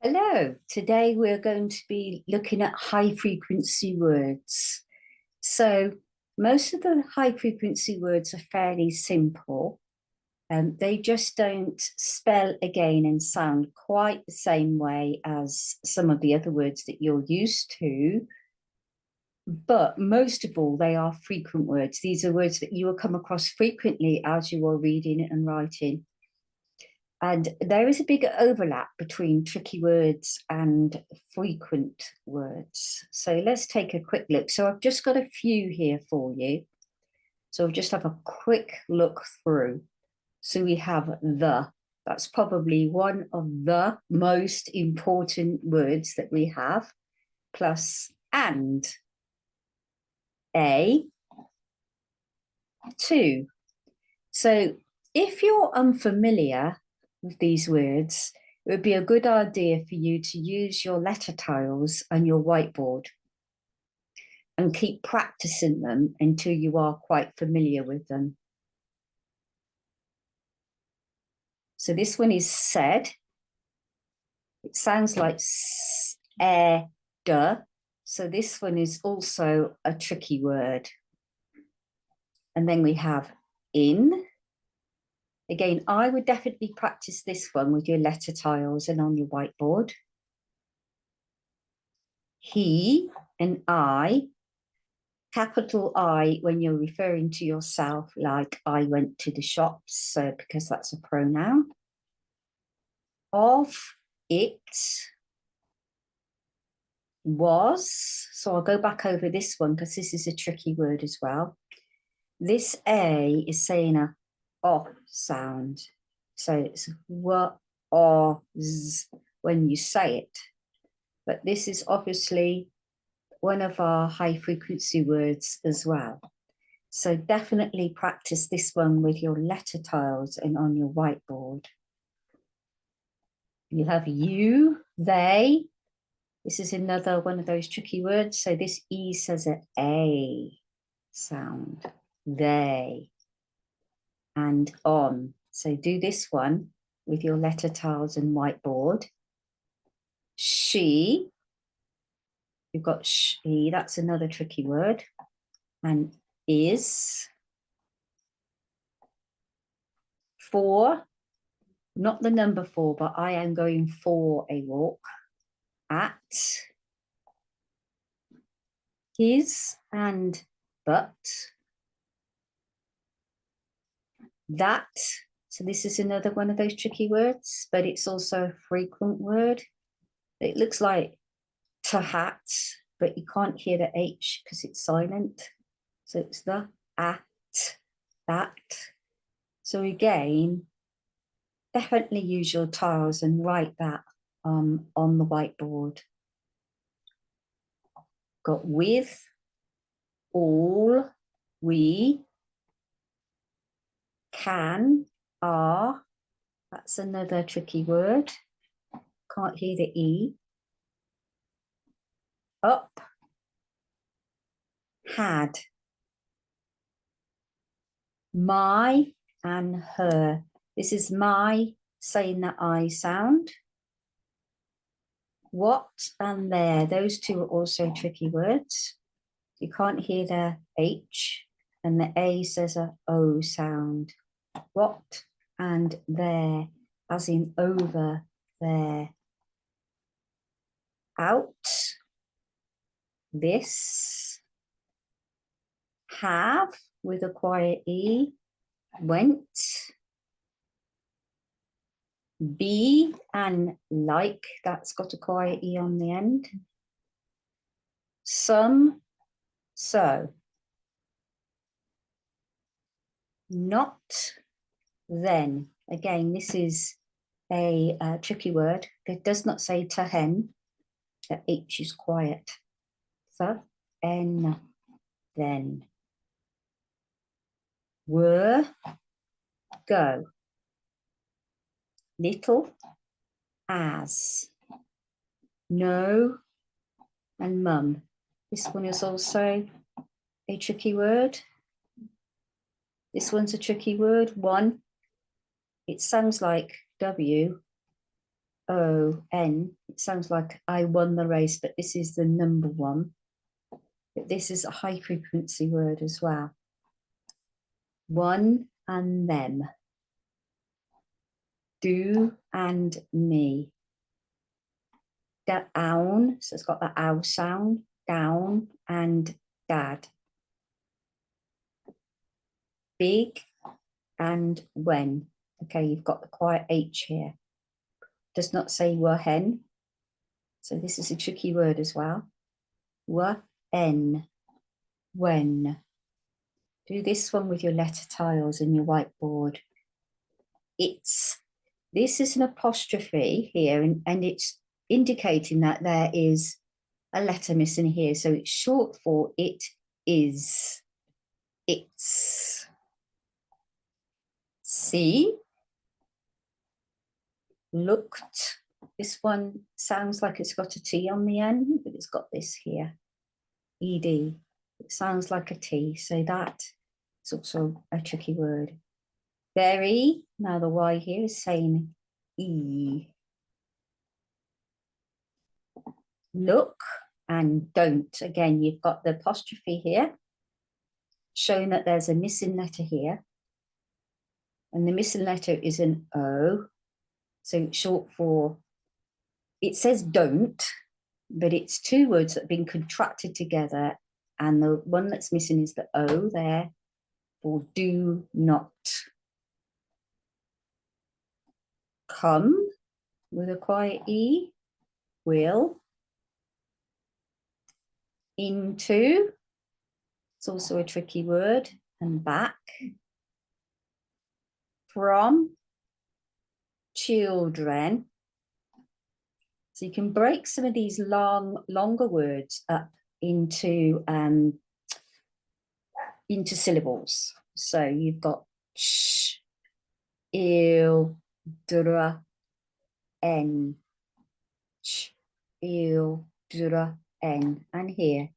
Hello, today we're going to be looking at high frequency words. So most of the high frequency words are fairly simple. They just don't spell again and sound quite the same way as some of the other words that you're used to. But most of all, they are frequent words. These are words that you will come across frequently as you are reading and writing. And there is a big overlap between tricky words and frequent words. So let's take a quick look. So I've just got a few here for you. So we'll just have a quick look through. So we have the, that's probably one of the most important words that we have, plus and, a, to. So if you're unfamiliar with these words, it would be a good idea for you to use your letter tiles and your whiteboard and keep practicing them until you are quite familiar with them. So this one is said. It sounds like duh. So this one is also a tricky word. And then we have in. Again, I would definitely practice this one with your letter tiles and on your whiteboard. He and I, capital I when you're referring to yourself, like I went to the shops, because that's a pronoun. Of, it, was. So I'll go back over this one because this is a tricky word as well. This A is saying a O sound. So it's what or z when you say it. But this is obviously one of our high frequency words as well. So definitely practice this one with your letter tiles and on your whiteboard. You have you, they. This is another one of those tricky words. So this E says an A sound, they, and on. So do this one with your letter tiles and whiteboard. She, you've got she, that's another tricky word. And is. For, not the number 4, but I am going for a walk. At, his and but. That, so this is another one of those tricky words, but it's also a frequent word. It looks like to hat, but you can't hear the H because it's silent. So it's the, at, that. So again, definitely use your tiles and write that on the whiteboard. Got with, all, we, can, are. That's another tricky word. Can't hear the E. Up, had. My and her. This is my saying the I sound. What and there. Those two are also tricky words. You can't hear the H, and the A says a O sound. What and there, as in over there. Out, this. Have, with a quiet E, went. Be and like, that's got a quiet E on the end. Some, so. Not, then. Again, this is a tricky word. It does not say to hen. The H is quiet. So, en, then. Were, go. Little, as. No, and mum. This one is also a tricky word. This one's a tricky word. One, it sounds like W, O-N. It sounds like I won the race, but this is the number one. But this is a high frequency word as well. One and them. Do and me. Down, so it's got the ow sound. Down and dad. Big and when. Okay, you've got the quiet H here. Does not say hen. So this is a tricky word as well. N. When. Do this one with your letter tiles in your whiteboard. This is an apostrophe here, and it's indicating that there is a letter missing here. So it's short for it is. It's. See? Looked. This one sounds like it's got a T on the end, but it's got this here. ED. It sounds like a T, so that is also a tricky word. Very, now the Y here is saying E. Look and don't. Again, you've got the apostrophe here, showing that there's a missing letter here. And the missing letter is an O. So it's short for, it says don't, but it's two words that have been contracted together. And the one that's missing is the O there for do not. Come with a quiet E. Will. Into. It's also a tricky word. And back. From. Children. So you can break some of these longer words up into syllables. So you've got sh, il, dra, en, ch, il, dra, en, and here,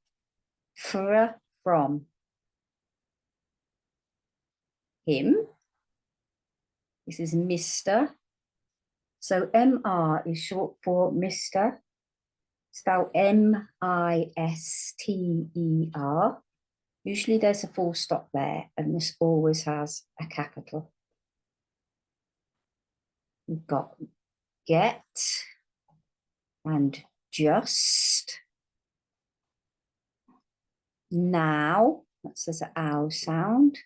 from, him. This is Mr. So MR is short for Mr. Spelled M-I-S-T-E-R. Usually there's a full stop there, and this always has a capital. We've got get and just. Now, that says an ow sound.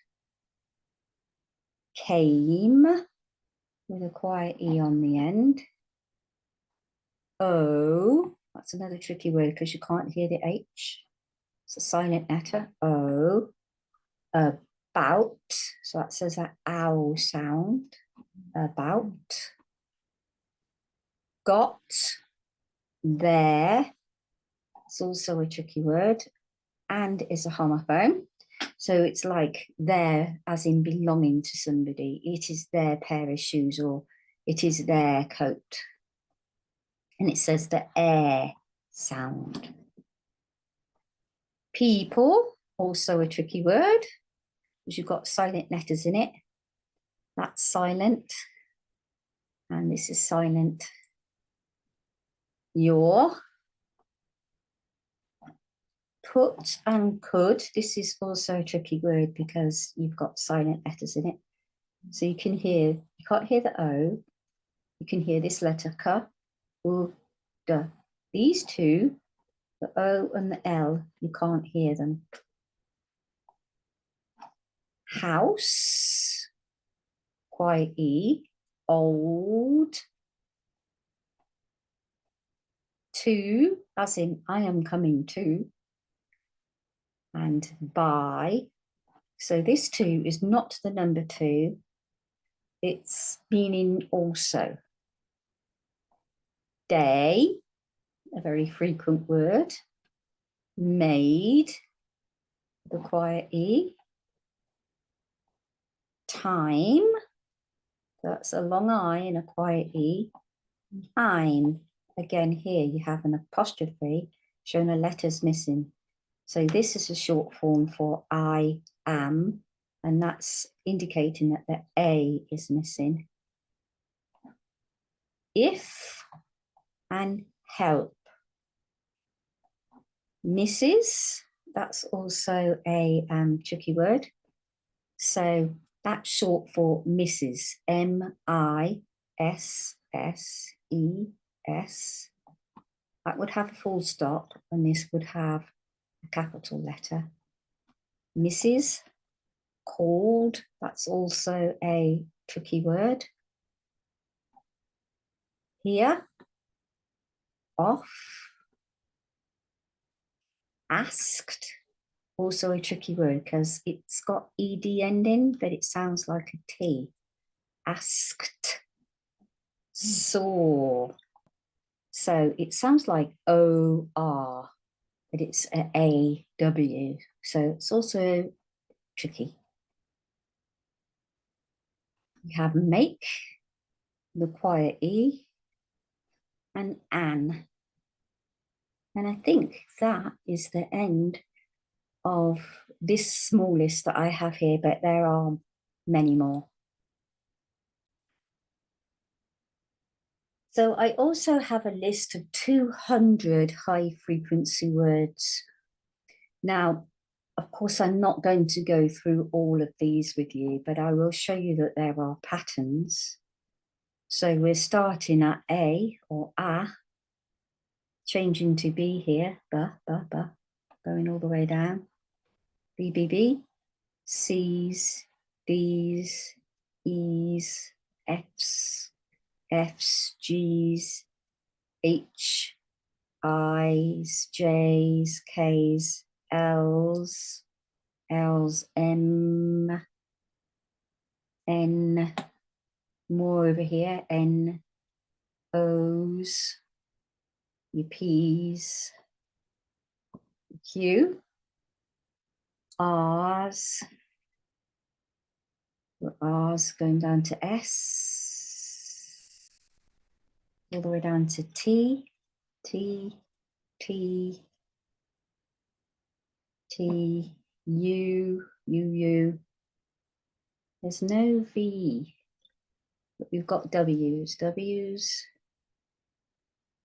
Came with a quiet E on the end. O, that's another tricky word because you can't hear the H. It's a silent letter. O. About, so that says an ow sound. About. Got. There. It's also a tricky word and is a homophone. So it's like there as in belonging to somebody. It is their pair of shoes or it is their coat. And it says the air sound. People, also a tricky word because you've got silent letters in it. That's silent. And this is silent. Your. Put and could. This is also a tricky word because you've got silent letters in it. So you can hear, you can't hear the O. You can hear this letter K, U, D. These two, the O and the L, you can't hear them. House, quiet E, old. To, as in I am coming to. And by. So this two is not the number two. It's meaning also. Day, a very frequent word. Made, the quiet E. Time, that's a long I and a quiet E. I'm, again here you have an apostrophe showing a letter's missing. So this is a short form for I am, and that's indicating that the A is missing. If, and help. Mrs., that's also a tricky word. So that's short for Mrs. M-I-S-S-E-S. That would have a full stop, and this would have a capital letter. Mrs. Called, that's also a tricky word. Here, off. Asked, also a tricky word because it's got ed ending, but it sounds like a T. Asked. Saw. So it sounds like O-R, but it's a A-W. So it's also tricky. We have make, the quiet E, and an. And I think that is the end of this small list that I have here, but there are many more. So I also have a list of 200 high frequency words. Now, of course, I'm not going to go through all of these with you, but I will show you that there are patterns. So we're starting at A or A, changing to B here, ba, ba, ba, going all the way down. B, B, B, C's, D's, E's, F's, F's, G's, H, I's, J's, K's, L's, L's, M, N, more over here, N, O's, your P's, Q, R's, your R's going down to S, all the way down to T, T, T, T, U, U, U. There's no V, but we've got W's, W's,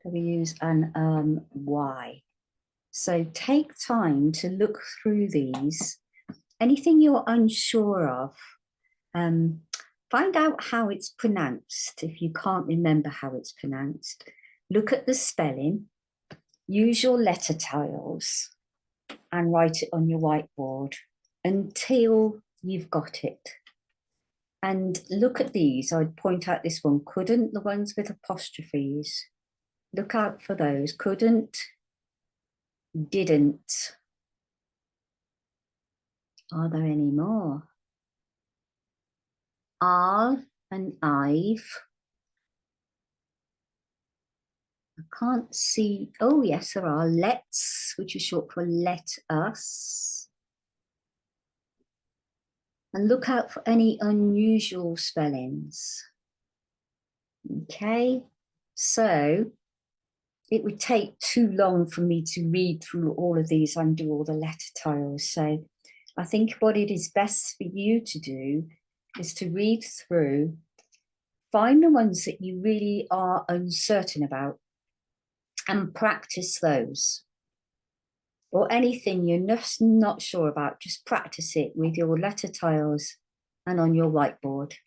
W's, and Y. So take time to look through these. Anything you're unsure of, find out how it's pronounced. If you can't remember how it's pronounced, look at the spelling, use your letter tiles, and write it on your whiteboard until you've got it. And look at these. I'd point out this one, couldn't, the ones with apostrophes. Look out for those. Couldn't, didn't. Are there any more? Are and I've. I can't see. Oh, yes, there are. Let's, which is short for let us. And look out for any unusual spellings. Okay, so it would take too long for me to read through all of these and do all the letter tiles. So I think what it is best for you to do is to read through, find the ones that you really are uncertain about and practice those. Or anything you're just not sure about, just practice it with your letter tiles and on your whiteboard.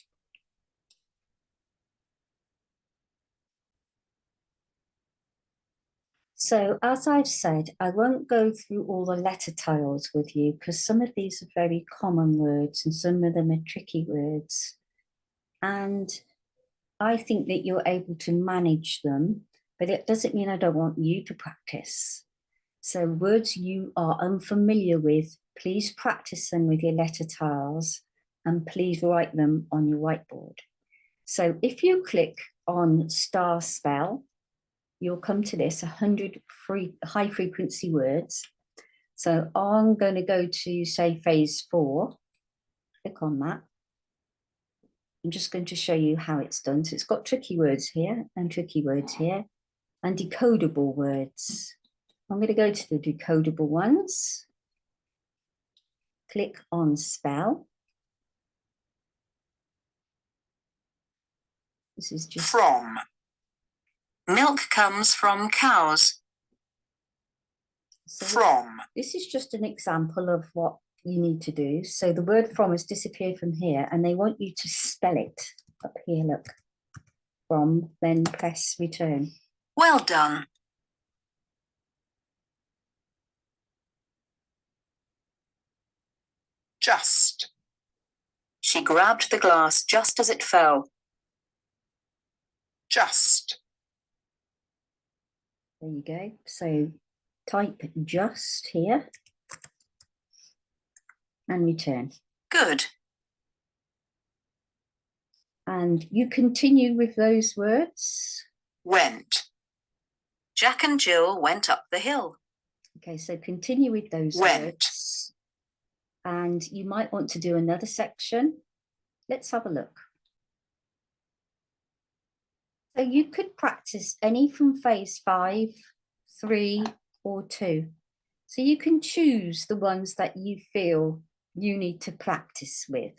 So as I've said, I won't go through all the letter tiles with you because some of these are very common words and some of them are tricky words. And I think that you're able to manage them, but it doesn't mean I don't want you to practice. So words you are unfamiliar with, please practice them with your letter tiles and please write them on your whiteboard. So if you click on star spell, you'll come to this 100 high frequency words. So I'm going to go to say phase 4, click on that. I'm just going to show you how it's done. So it's got tricky words here and tricky words here and decodable words. I'm going to go to the decodable ones. Click on spell. This is just from, Milk comes from cows. So From. This is just an example of what you need to do. So the word from has disappeared from here, and they want you to spell it up here, look. From, then press return. Well done. Just. She grabbed the glass just as it fell. Just. There you go. So type just here and return. Good. And you continue with those words. Went. Jack and Jill went up the hill. Okay, so continue with those Went. words. And you might want to do another section. Let's have a look. So you could practice any from phase 5, 3, or 2. So you can choose the ones that you feel you need to practice with.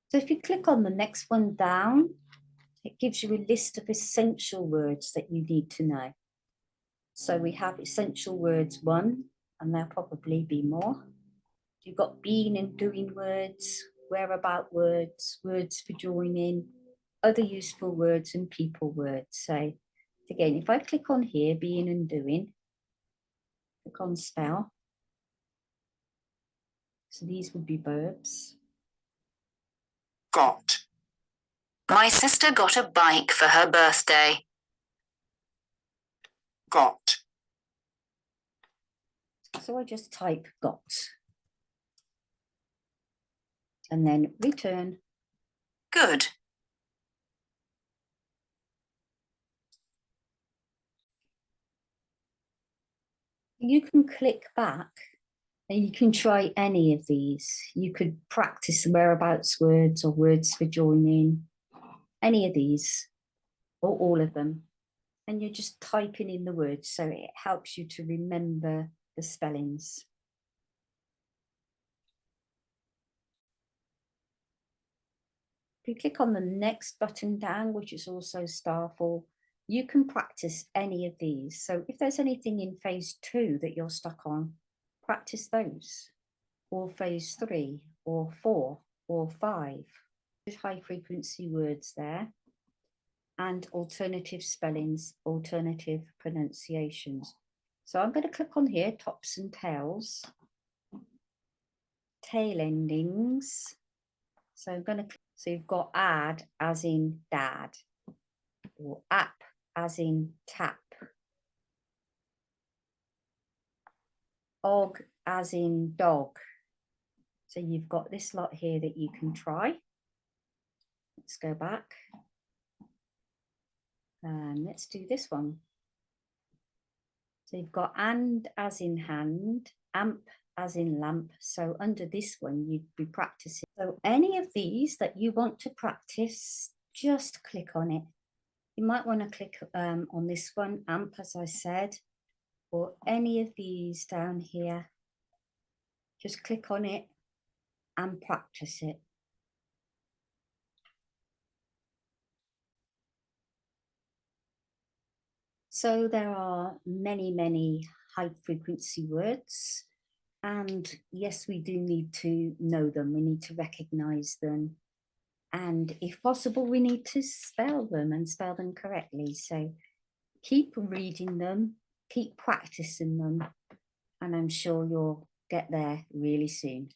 So if you click on the next one down, it gives you a list of essential words that you need to know. So we have essential words 1, and there'll probably be more. You've got being and doing words, whereabout words, words for joining, other useful words, and people words. So again, if I click on here, being and doing, click on spell. So these would be verbs. Got. My sister got a bike for her birthday. Got. So I just type got. And then return. Good. You can click back and you can try any of these. You could practice whereabouts words or words for joining, any of these, or all of them. And you're just typing in the words, so it helps you to remember the spellings. If you click on the next button down, which is also Starfall, you can practice any of these. So if there's anything in phase 2 that you're stuck on, practice those, or phase 3, or 4, or 5. There's high frequency words there, and alternative spellings, alternative pronunciations. So I'm going to click on here, tops and tails, tail endings. So I'm going to click, so you've got add as in dad, or app as in tap, og as in dog. So you've got this lot here that you can try. Let's go back. And let's do this one. So you've got and as in hand, amp as in lamp. So under this one, you'd be practicing. So any of these that you want to practice, just click on it. You might want to click on this one, amp, as I said, or any of these down here. Just click on it and practice it. So there are many, many high frequency words. And yes, we do need to know them. We need to recognize them. And if possible, we need to spell them and spell them correctly. So keep reading them, keep practicing them, and I'm sure you'll get there really soon.